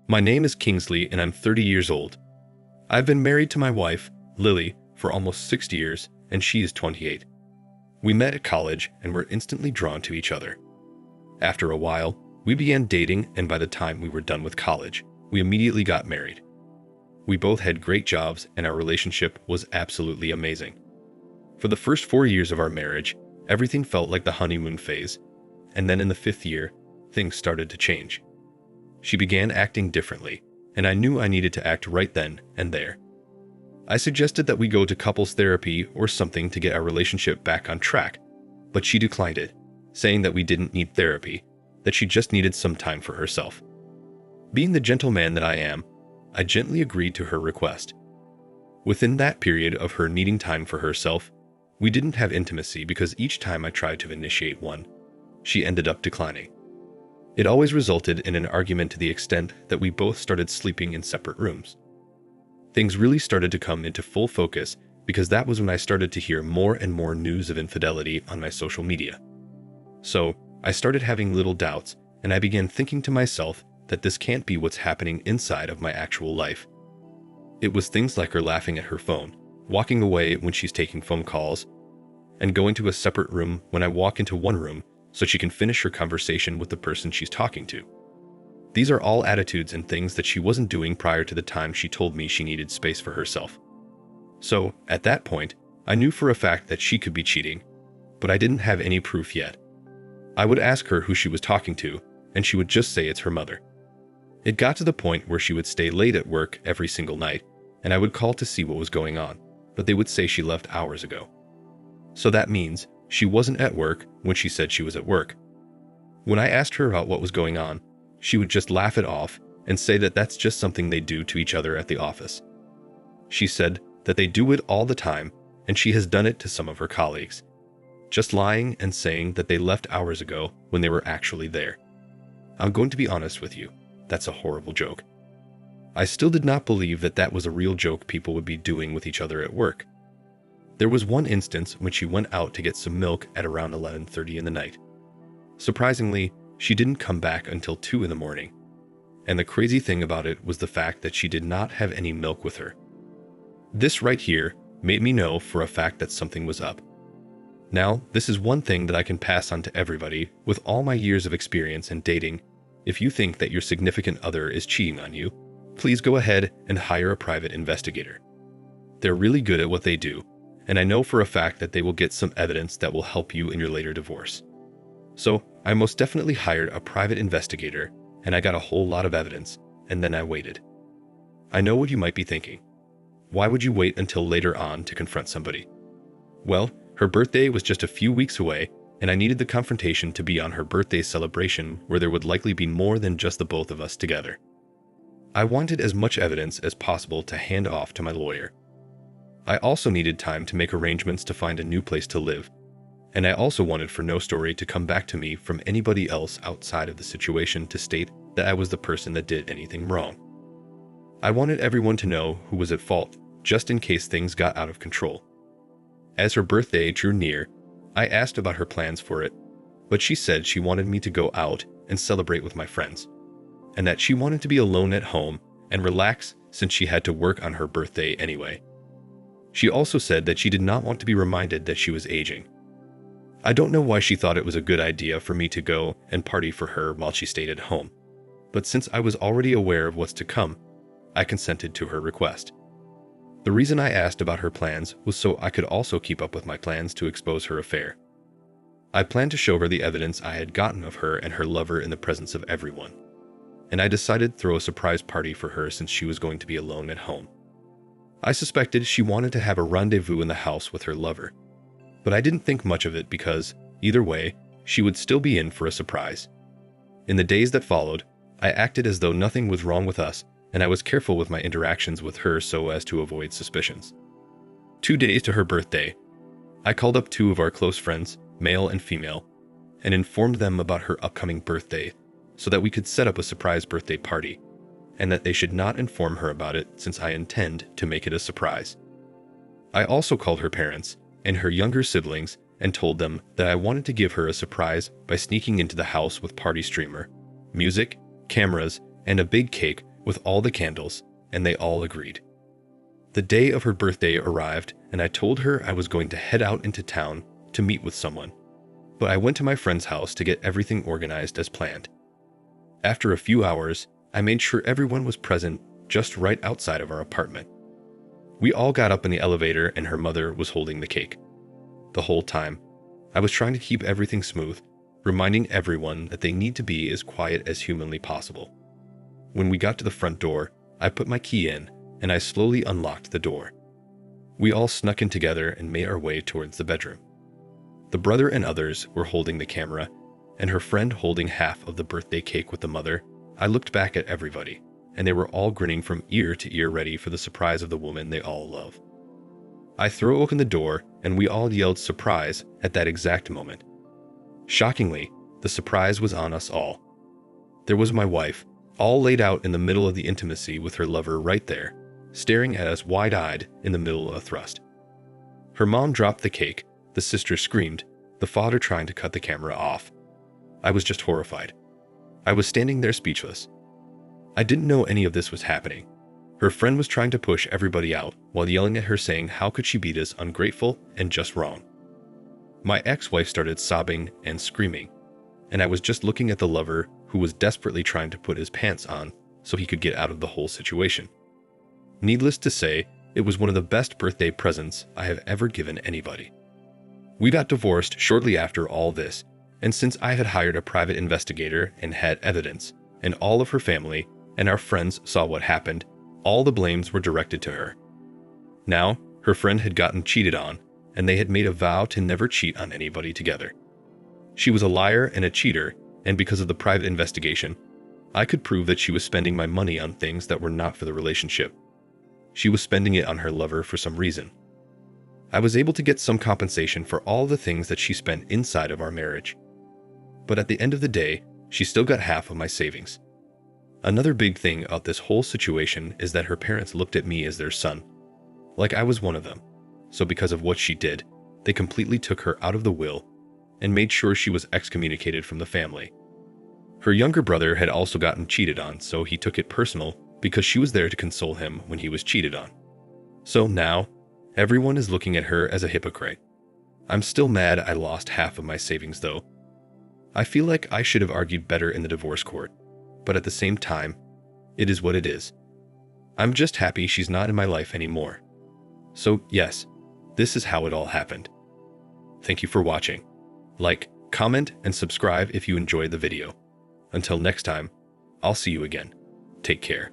My name is Kingsley and I'm 30 years old. I've been married to my wife, Lily, for almost 6 years and she is 28. We met at college and were instantly drawn to each other. After a while, we began dating and by the time we were done with college, we immediately got married. We both had great jobs and our relationship was absolutely amazing. For the first 4 years of our marriage, everything felt like the honeymoon phase, and then in the 5th year, things started to change. She began acting differently, and I knew I needed to act right then and there. I suggested that we go to couples therapy or something to get our relationship back on track, but she declined it, saying that we didn't need therapy, that she just needed some time for herself. Being the gentleman that I am, I gently agreed to her request. Within that period of her needing time for herself, we didn't have intimacy because each time I tried to initiate one, she ended up declining. It always resulted in an argument to the extent that we both started sleeping in separate rooms. Things really started to come into full focus because that was when I started to hear more and more news of infidelity on my social media. So, I started having little doubts and I began thinking to myself that this can't be what's happening inside of my actual life. It was things like her laughing at her phone, walking away when she's taking phone calls, and going to a separate room when I walk into one room so she can finish her conversation with the person she's talking to. These are all attitudes and things that she wasn't doing prior to the time she told me she needed space for herself. So, at that point, I knew for a fact that she could be cheating, but I didn't have any proof yet. I would ask her who she was talking to, and she would just say it's her mother. It got to the point where she would stay late at work every single night, and I would call to see what was going on, but they would say she left hours ago. So that means she wasn't at work when she said she was at work. When I asked her about what was going on, she would just laugh it off and say that that's just something they do to each other at the office. She said that they do it all the time, and she has done it to some of her colleagues, just lying and saying that they left hours ago when they were actually there. I'm going to be honest with you, that's a horrible joke. I still did not believe that that was a real joke people would be doing with each other at work. There was one instance when she went out to get some milk at around 11:30 in the night. Surprisingly, she didn't come back until 2 in the morning. And the crazy thing about it was the fact that she did not have any milk with her. This right here made me know for a fact that something was up. Now, this is one thing that I can pass on to everybody with all my years of experience in dating. If you think that your significant other is cheating on you, please go ahead and hire a private investigator. They're really good at what they do, and I know for a fact that they will get some evidence that will help you in your later divorce. So, I most definitely hired a private investigator, and I got a whole lot of evidence, and then I waited. I know what you might be thinking. Why would you wait until later on to confront somebody? Well, her birthday was just a few weeks away, and I needed the confrontation to be on her birthday celebration where there would likely be more than just the both of us together. I wanted as much evidence as possible to hand off to my lawyer. I also needed time to make arrangements to find a new place to live, and I also wanted for no story to come back to me from anybody else outside of the situation to state that I was the person that did anything wrong. I wanted everyone to know who was at fault, just in case things got out of control. As her birthday drew near, I asked about her plans for it, but she said she wanted me to go out and celebrate with my friends, and that she wanted to be alone at home and relax since she had to work on her birthday anyway. She also said that she did not want to be reminded that she was aging. I don't know why she thought it was a good idea for me to go and party for her while she stayed at home, but since I was already aware of what's to come, I consented to her request. The reason I asked about her plans was so I could also keep up with my plans to expose her affair. I planned to show her the evidence I had gotten of her and her lover in the presence of everyone, and I decided to throw a surprise party for her since she was going to be alone at home. I suspected she wanted to have a rendezvous in the house with her lover, but I didn't think much of it because, either way, she would still be in for a surprise. In the days that followed, I acted as though nothing was wrong with us, and I was careful with my interactions with her so as to avoid suspicions. 2 days to her birthday, I called up 2 of our close friends, male and female, and informed them about her upcoming birthday so that we could set up a surprise birthday party, and that they should not inform her about it since I intend to make it a surprise. I also called her parents and her younger siblings and told them that I wanted to give her a surprise by sneaking into the house with party streamer, music, cameras, and a big cake with all the candles, and they all agreed. The day of her birthday arrived, and I told her I was going to head out into town to meet with someone, but I went to my friend's house to get everything organized as planned. After a few hours, I made sure everyone was present just right outside of our apartment. We all got up in the elevator and her mother was holding the cake. The whole time, I was trying to keep everything smooth, reminding everyone that they need to be as quiet as humanly possible. When we got to the front door, I put my key in and I slowly unlocked the door. We all snuck in together and made our way towards the bedroom. The brother and others were holding the camera, and her friend holding half of the birthday cake with the mother. I looked back at everybody, and they were all grinning from ear to ear, ready for the surprise of the woman they all love. I threw open the door, and we all yelled surprise at that exact moment. Shockingly, the surprise was on us all. There was my wife, all laid out in the middle of the intimacy with her lover right there, staring at us wide-eyed in the middle of a thrust. Her mom dropped the cake, the sister screamed, the father trying to cut the camera off. I was just horrified. I was standing there speechless. I didn't know any of this was happening. Her friend was trying to push everybody out while yelling at her, saying how could she be this ungrateful and just wrong. My ex-wife started sobbing and screaming, and I was just looking at the lover who was desperately trying to put his pants on so he could get out of the whole situation. Needless to say, it was one of the best birthday presents I have ever given anybody. We got divorced shortly after all this, and since I had hired a private investigator and had evidence, and all of her family and our friends saw what happened, all the blames were directed to her. Now, her friend had gotten cheated on, and they had made a vow to never cheat on anybody together. She was a liar and a cheater, and because of the private investigation, I could prove that she was spending my money on things that were not for the relationship. She was spending it on her lover for some reason. I was able to get some compensation for all the things that she spent inside of our marriage. But at the end of the day, she still got half of my savings. Another big thing about this whole situation is that her parents looked at me as their son, like I was one of them. So because of what she did, they completely took her out of the will and made sure she was excommunicated from the family. Her younger brother had also gotten cheated on, so he took it personal because she was there to console him when he was cheated on. So now, everyone is looking at her as a hypocrite. I'm still mad I lost half of my savings though. I feel like I should have argued better in the divorce court, but at the same time, it is what it is. I'm just happy she's not in my life anymore. So yes, this is how it all happened. Thank you for watching. Like, comment, and subscribe if you enjoyed the video. Until next time, I'll see you again. Take care.